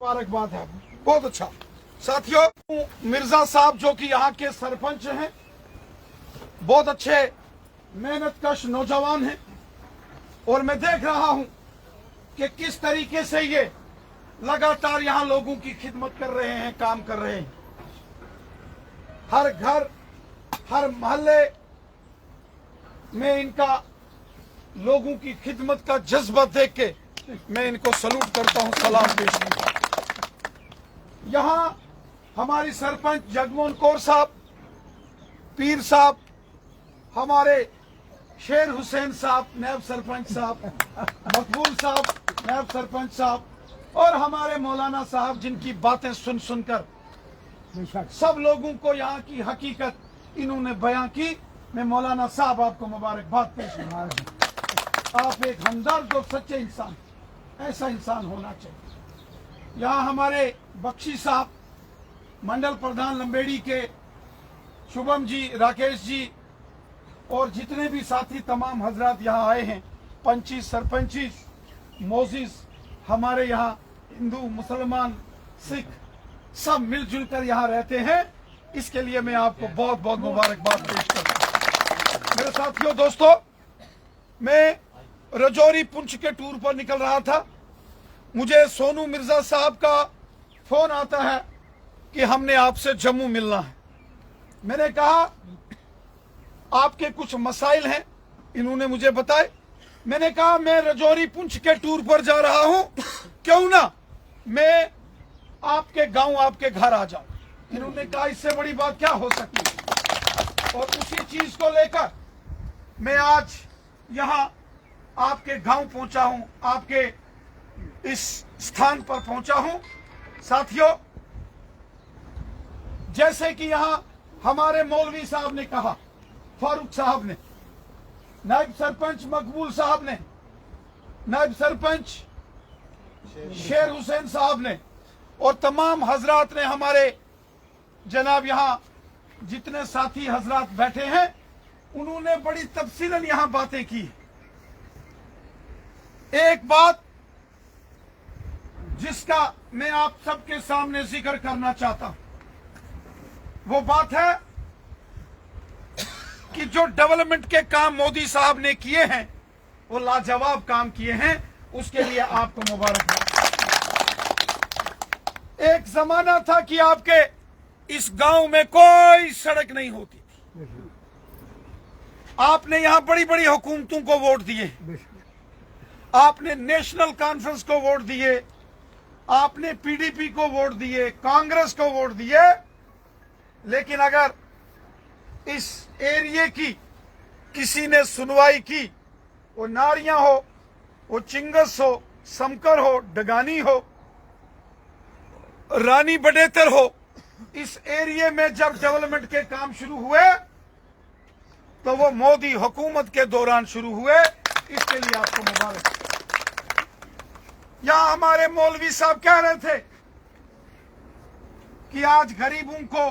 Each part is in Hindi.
मुबारकबाद है, बहुत अच्छा। साथियों, मिर्जा साहब जो कि यहाँ के सरपंच हैं, बहुत अच्छे मेहनतकश नौजवान हैं और मैं देख रहा हूँ कि किस तरीके से ये लगातार यहाँ लोगों की खिदमत कर रहे हैं, काम कर रहे हैं। हर घर, हर मोहल्ले में इनका लोगों की खिदमत का जज्बा देख के मैं इनको सलूट करता हूँ, सलाम पेश करता हूँ। यहाँ हमारी सरपंच जगमोहन कौर साहब, पीर साहब, हमारे शेर हुसैन साहब नायब सरपंच साहब, मकबूल साहब नायब सरपंच साहब और हमारे मौलाना साहब, जिनकी बातें सुन सुनकर सब लोगों को यहाँ की हकीकत इन्होंने बयां की। मैं मौलाना साहब आपको मुबारकबाद पेश करता हूं। आप एक हमदर्द और सच्चे इंसान, ऐसा इंसान होना चाहिए। यहाँ हमारे बख्शी साहब, मंडल प्रधान लंबेड़ी के शुभम जी, राकेश जी और जितने भी साथी तमाम हजरात यहाँ आए हैं, पंची, सरपंची, मोजिस, हमारे यहाँ हिंदू, मुसलमान, सिख सब मिलजुल कर यहाँ रहते हैं। इसके लिए मैं आपको बहुत बहुत मुबारकबाद पेश करता हूँ। मेरे साथियों, दोस्तों, मैं रजौरी पुंछ के टूर पर निकल रहा था। मुझे सोनू मिर्जा साहब का फोन आता है कि हमने आपसे जम्मू मिलना है। मैंने कहा आपके कुछ मसाइल हैं, इन्होंने मुझे बताए। मैंने कहा मैं रजौरी पुंछ के टूर पर जा रहा हूं, क्यों ना मैं आपके गांव, आपके घर आ जाऊं। इन्होंने कहा इससे बड़ी बात क्या हो सकती है। और उसी चीज को लेकर मैं आज यहां आपके गांव पहुंचा हूं, आपके इस स्थान पर पहुंचा हूं। साथियों, जैसे कि यहां हमारे मौलवी साहब ने कहा, फारूक साहब ने, नायब सरपंच मकबूल साहब ने, नायब सरपंच शेर हुसैन साहब ने और तमाम हजरात ने, हमारे जनाब यहाँ जितने साथी हजरात बैठे हैं, उन्होंने बड़ी तफसीलन यहाँ बातें की। एक बात जिसका मैं आप सबके सामने जिक्र करना चाहता हूं, वो बात है कि जो डेवलपमेंट के काम मोदी साहब ने किए हैं, वो लाजवाब काम किए हैं। उसके लिए आपको मुबारकबाद। एक जमाना था कि आपके इस गांव में कोई सड़क नहीं होती थी। आपने यहां बड़ी बड़ी हुकूमतों को वोट दिए, आपने नेशनल कॉन्फ्रेंस को वोट दिए, आपने पीडीपी को वोट दिए, कांग्रेस को वोट दिए, लेकिन अगर इस एरिया की किसी ने सुनवाई की, वो नारियां हो, वो चिंगस हो, समकर हो, डगानी हो, रानी बडेतर हो, इस एरिया में जब डेवलपमेंट के काम शुरू हुए तो वो मोदी हुकूमत के दौरान शुरू हुए। इसके लिए आपको मुबारक। यहां हमारे मौलवी साहब कह रहे थे कि आज गरीबों को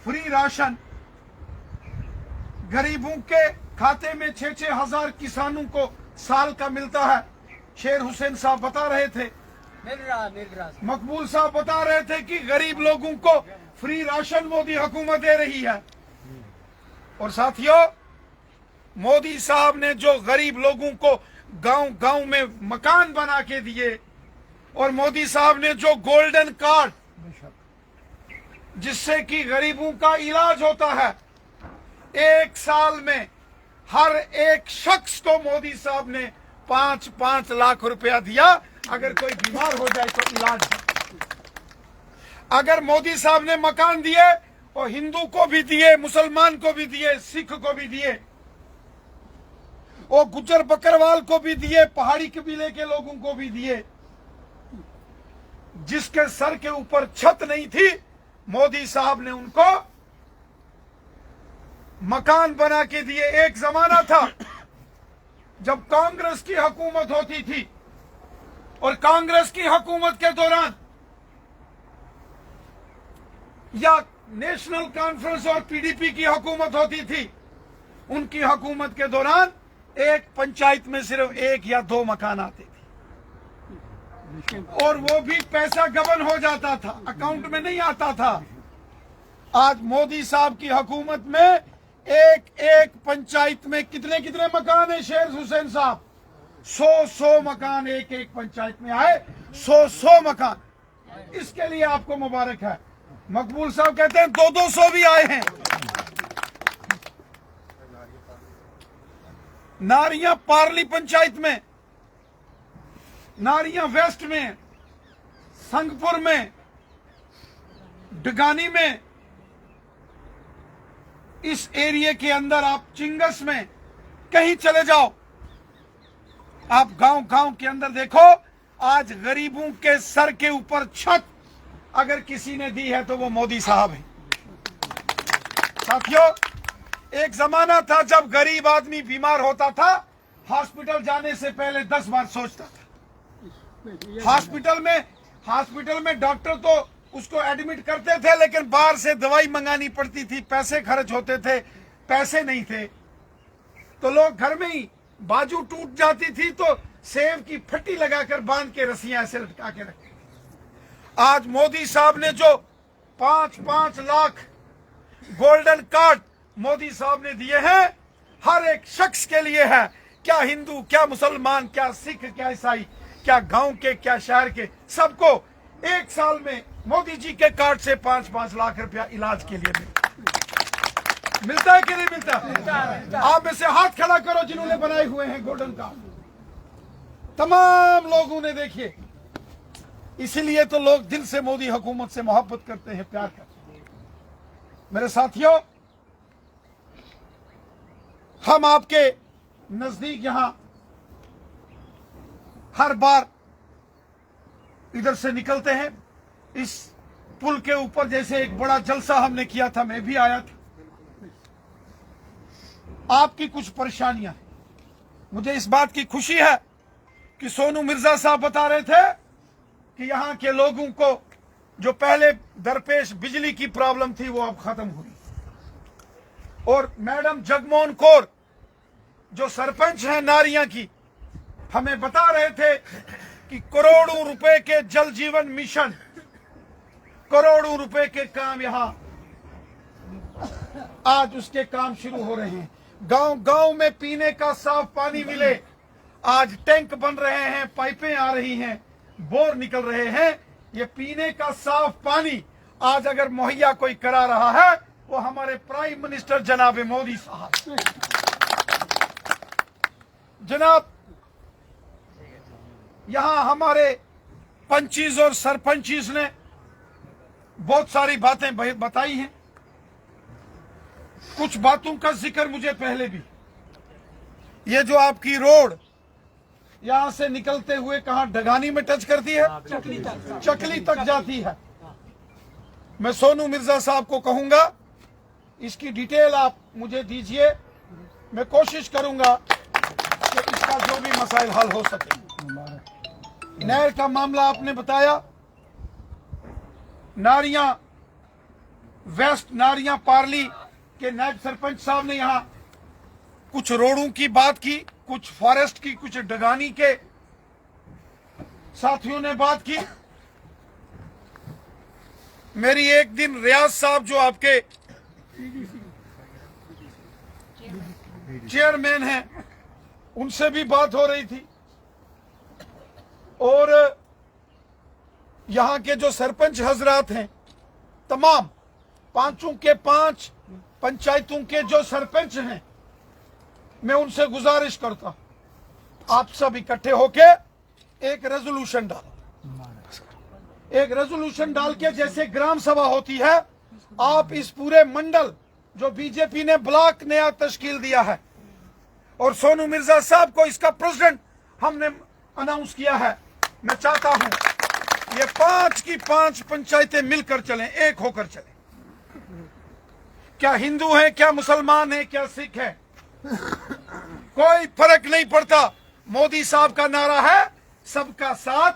फ्री राशन, गरीबों के खाते में 6-6 हजार किसानों को साल का मिलता है। शेर हुसैन साहब बता रहे थे, मिल रहा। मकबूल साहब बता रहे थे कि गरीब लोगों को फ्री राशन मोदी हुकूमत दे रही है। और साथियों, मोदी साहब ने जो गरीब लोगों को गांव गांव में मकान बना के दिए, और मोदी साहब ने जो गोल्डन कार्ड, जिससे कि गरीबों का इलाज होता है, 1 साल में हर एक शख्स को मोदी साहब ने 5-5 लाख रुपया दिया। अगर कोई बीमार हो जाए तो इलाज। अगर मोदी साहब ने मकान दिए और हिंदू को भी दिए, मुसलमान को भी दिए, सिख को भी दिए, और गुज्जर बकरवाल को भी दिए, पहाड़ी कबीले के लोगों को भी दिए, जिसके सर के ऊपर छत नहीं थी, मोदी साहब ने उनको मकान बना के दिए। एक जमाना था जब कांग्रेस की हुकूमत होती थी, और कांग्रेस की हुकूमत के दौरान या नेशनल कॉन्फ्रेंस और पीडीपी की हुकूमत होती थी, उनकी हुकूमत के दौरान एक पंचायत में सिर्फ 1 या 2 मकान आते थे। और वो भी पैसा गबन हो जाता था, अकाउंट में नहीं आता था। आज मोदी साहब की हुकूमत में एक एक पंचायत में कितने कितने मकान है शेर हुसैन साहब? 100 मकान एक एक पंचायत में आए, 100 मकान। इसके लिए आपको मुबारक है। मकबूल साहब कहते हैं 200 भी आए हैं। नारियां पार्ली पंचायत में, नारियां वेस्ट में, संगपुर में, डगानी में, इस एरिया के अंदर आप चिंगस में कहीं चले जाओ, आप गांव गांव के अंदर देखो, आज गरीबों के सर के ऊपर छत अगर किसी ने दी है तो वो मोदी साहब है। साथियों, एक जमाना था जब गरीब आदमी बीमार होता था, हॉस्पिटल जाने से पहले 10 बार सोचता था। हॉस्पिटल में डॉक्टर तो उसको एडमिट करते थे, लेकिन बाहर से दवाई मंगानी पड़ती थी, पैसे खर्च होते थे, पैसे नहीं थे तो लोग घर में ही, बाजू टूट जाती थी तो सेब की फट्टी लगाकर बांध के रस्सियां ऐसे लटका के रखते। आज मोदी साहब ने जो 5-5 लाख गोल्डन कार्ड मोदी साहब ने दिए हैं, हर एक शख्स के लिए है, क्या हिंदू, क्या मुसलमान, क्या सिख, क्या ईसाई, क्या गांव के, क्या शहर के, सबको एक साल में मोदी जी के कार्ड से 5-5 लाख रुपया इलाज के लिए मिलता है कि नहीं मिलता? आप में से हाथ खड़ा करो जिन्होंने बनाए हुए हैं गोल्डन कार्ड। तमाम लोगों ने, देखिए, इसीलिए तो लोग दिल से मोदी हुकूमत से मोहब्बत करते हैं, प्यार करते हैं। मेरे साथियों, हम आपके नजदीक यहां हर बार इधर से निकलते हैं, इस पुल के ऊपर जैसे एक बड़ा जलसा हमने किया था, मैं भी आया था। आपकी कुछ परेशानियां हैं, मुझे इस बात की खुशी है कि सोनू मिर्जा साहब बता रहे थे कि यहां के लोगों को जो पहले दरपेश बिजली की प्रॉब्लम थी वो अब खत्म हुई। और मैडम जगमोहन कौर जो सरपंच है नारियां की, हमें बता रहे थे कि करोड़ों रुपए के जल जीवन मिशन, करोड़ों रुपए के काम यहां आज उसके काम शुरू हो रहे हैं। गांव गांव में पीने का साफ पानी मिले, आज टैंक बन रहे हैं, पाइपें आ रही हैं, बोर निकल रहे हैं। ये पीने का साफ पानी आज अगर मुहैया कोई करा रहा है वो हमारे प्राइम मिनिस्टर जनाब मोदी साहब। जनाब, यहां हमारे पंचीज और सरपंचीज ने बहुत सारी बातें बताई हैं। कुछ बातों का जिक्र मुझे पहले भी, ये जो आपकी रोड यहां से निकलते हुए कहां डगानी में टच करती है, चकली तक जाती है। मैं सोनू मिर्जा साहब को कहूंगा इसकी डिटेल आप मुझे दीजिए, मैं कोशिश करूंगा कि इसका जो भी मसाइल हल हो सके। नहर का मामला आपने बताया, नारियां वेस्ट, नारियां पार्ली के नायब सरपंच साहब ने यहां कुछ रोडों की बात की, कुछ फॉरेस्ट की, कुछ डगानी के साथियों ने बात की। मेरी एक दिन रियाज साहब जो आपके चेयरमैन हैं, उनसे भी बात हो रही थी। और यहां के जो सरपंच हजरात हैं, तमाम 5 के 5 पंचायतों के जो सरपंच हैं, मैं उनसे गुजारिश करता हूं आप सब इकट्ठे होके एक रेजोल्यूशन डालो। एक रेजोल्यूशन डाल के जैसे ग्राम सभा होती है, आप इस पूरे मंडल जो बीजेपी ने ब्लॉक नया तश्कील दिया है और सोनू मिर्जा साहब को इसका प्रेसिडेंट हमने अनाउंस किया है, मैं चाहता हूं ये 5 की 5 पंचायतें मिलकर चलें, एक होकर चलें। क्या हिंदू है, क्या मुसलमान है, क्या सिख है, कोई फर्क नहीं पड़ता। मोदी साहब का नारा है सबका साथ,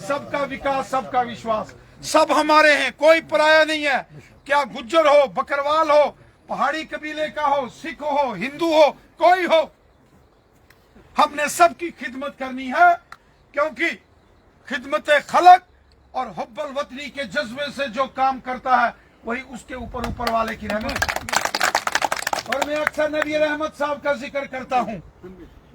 सबका विकास, सबका विश्वास। सब हमारे हैं, कोई पराया नहीं है। क्या गुज्जर हो, बकरवाल हो, पहाड़ी कबीले का हो, सिख हो, हिंदू हो, कोई हो, हमने सबकी खिदमत करनी है, क्योंकि खिदमत खलक और हुब्बुल वतनी के जज्बे से जो काम करता है वही उसके ऊपर ऊपर वाले की रहमत। और मैं अक्सर नबी रहमत साहब का जिक्र करता हूं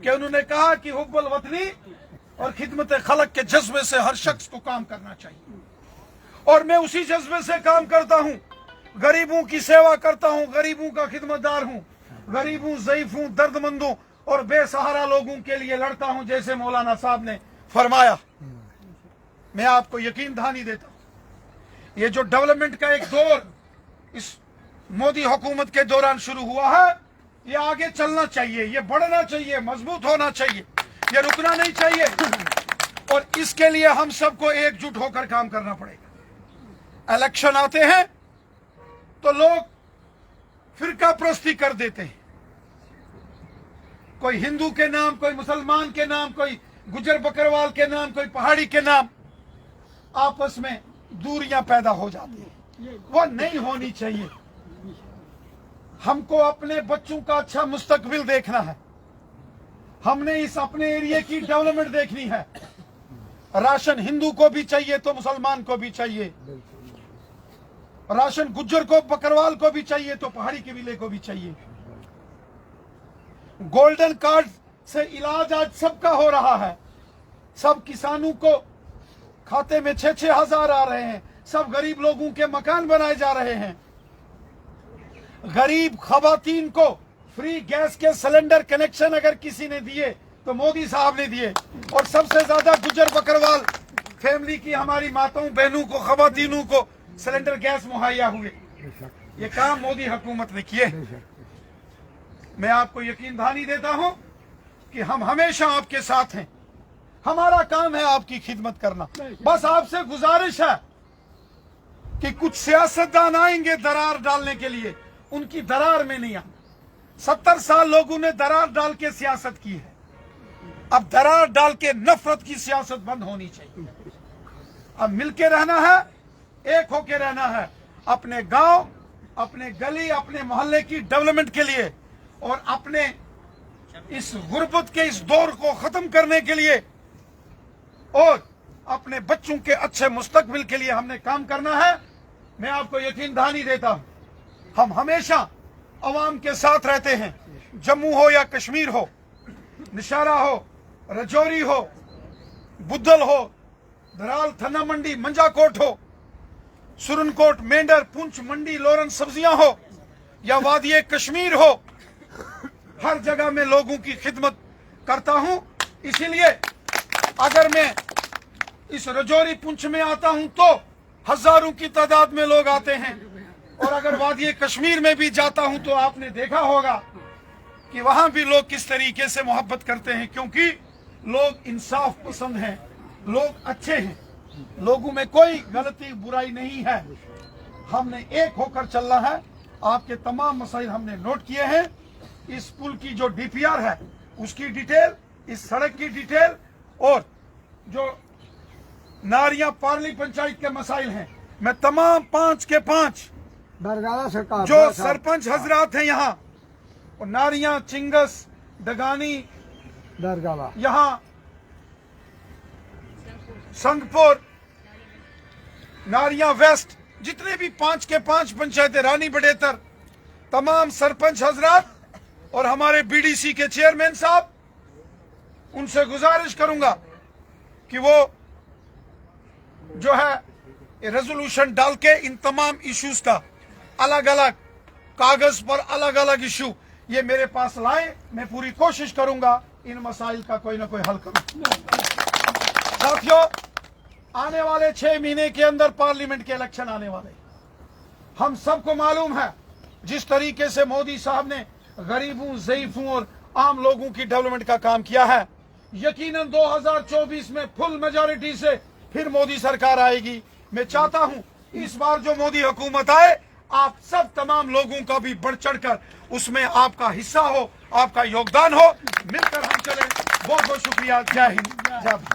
कि उन्होंने कहा कि हुब्बुल वतनी और खिदमत खलक के जज्बे से हर शख्स को काम करना चाहिए, और मैं उसी जज्बे से काम करता हूं। गरीबों की सेवा करता हूं, गरीबों का खिदमतदार हूं, गरीबों, ज़ईफों, दर्दमंदों और बेसहारा लोगों के लिए लड़ता हूं, जैसे मौलाना साहब ने फरमाया। मैं आपको यकीन दहानी देता हूं, ये जो डेवलपमेंट का एक दौर इस मोदी हुकूमत के दौरान शुरू हुआ है, ये आगे चलना चाहिए, ये बढ़ना चाहिए, मजबूत होना चाहिए, ये रुकना नहीं चाहिए। और इसके लिए हम सबको एकजुट होकर काम करना पड़ेगा। इलेक्शन आते हैं तो लोग फिरका प्रस्ती कर देते हैं, कोई हिंदू के नाम, कोई मुसलमान के नाम, कोई गुजर बकरवाल के नाम, कोई पहाड़ी के नाम, आपस में दूरियां पैदा हो जाती हैं। वो नहीं होनी चाहिए। हमको अपने बच्चों का अच्छा मुस्तकबिल देखना है, हमने इस अपने एरिया की डेवलपमेंट देखनी है। राशन हिंदू को भी चाहिए तो मुसलमान को भी चाहिए, राशन गुज्जर को, बकरवाल को भी चाहिए तो पहाड़ी कबीले को भी चाहिए। गोल्डन कार्ड से इलाज आज सबका हो रहा है, सब किसानों को खाते में 6-6 हजार आ रहे हैं, सब गरीब लोगों के मकान बनाए जा रहे हैं। गरीब खवातीन को फ्री गैस के सिलेंडर कनेक्शन अगर किसी ने दिए तो मोदी साहब ने दिए, और सबसे ज्यादा गुजर बकरवाल फैमिली की हमारी माताओं बहनों को, खवातीनों को सिलेंडर गैस मुहैया हुए। ये काम मोदी हुकूमत ने किए। मैं आपको यकीन दहानी देता हूं कि हम हमेशा आपके साथ हैं। हमारा काम है आपकी खिदमत करना। बस आपसे गुजारिश है कि कुछ सियासतदान आएंगे दरार डालने के लिए, उनकी दरार में नहीं आना। 70 साल लोगों ने दरार डाल के सियासत की है, अब दरार डाल के नफरत की सियासत बंद होनी चाहिए। अब मिलके रहना है, एक होके रहना है, अपने गांव, अपने गली, अपने मोहल्ले की डेवलपमेंट के लिए और अपने इस गुर्बत के इस दौर को खत्म करने के लिए और अपने बच्चों के अच्छे मुस्तकबिल के लिए हमने काम करना है। मैं आपको यकीन दहानी देता हूं, हम हमेशा अवाम के साथ रहते हैं। जम्मू हो या कश्मीर हो, निशारा हो, रजौरी हो, बुद्धल हो, धराल, थन्ना मंडी, मंजाकोट हो, सुरनकोट, मेंढर, पुंछ, मंडी, लोरन सब्जियां हो या वादी कश्मीर हो, हर जगह में लोगों की खिदमत करता हूं। इसीलिए अगर मैं इस रजौरी पुंछ में आता हूं तो हजारों की तादाद में लोग आते हैं, और अगर वादी कश्मीर में भी जाता हूं तो आपने देखा होगा कि वहां भी लोग किस तरीके से मोहब्बत करते हैं, क्योंकि लोग इंसाफ पसंद हैं, लोग अच्छे हैं, लोगों में कोई गलती बुराई नहीं है। हमने एक होकर चलना है। आपके तमाम मसाइल हमने नोट किए हैं। इस पुल की जो डीपीआर है उसकी डिटेल, इस सड़क की डिटेल, और जो नारियां पार्ली पंचायत के मसाइल हैं, मैं तमाम 5 के 5 जो सरपंच हजरात हैं यहाँ, और नारियां, चिंगस, डगानी, यहाँ संगपुर, नारियां वेस्ट, जितने भी 5 के 5 पंचायतें, रानी बडेतर, तमाम सरपंच हजरात और हमारे बीडीसी के चेयरमैन साहब, उनसे गुजारिश करूंगा कि वो जो है रेजोल्यूशन डाल के इन तमाम इश्यूज का अलग अलग कागज पर अलग अलग इश्यू ये मेरे पास लाए। मैं पूरी कोशिश करूंगा इन मसाइल का कोई ना कोई हल करूं। साथियों, आने वाले 6 महीने के अंदर पार्लियामेंट के इलेक्शन आने वाले। हम सबको मालूम है जिस तरीके से मोदी साहब ने गरीबों, ज़ईफों और आम लोगों की डेवलपमेंट का काम किया है, यकीनन 2024 में फुल मेजॉरिटी से फिर मोदी सरकार आएगी। मैं चाहता हूं इस बार जो मोदी हुकूमत आए, आप सब तमाम लोगों का भी बढ़ चढ़कर उसमें आपका हिस्सा हो, आपका योगदान हो। मिलकर हम चले। बहुत बहुत शुक्रिया। जय हिंद, जय भारत।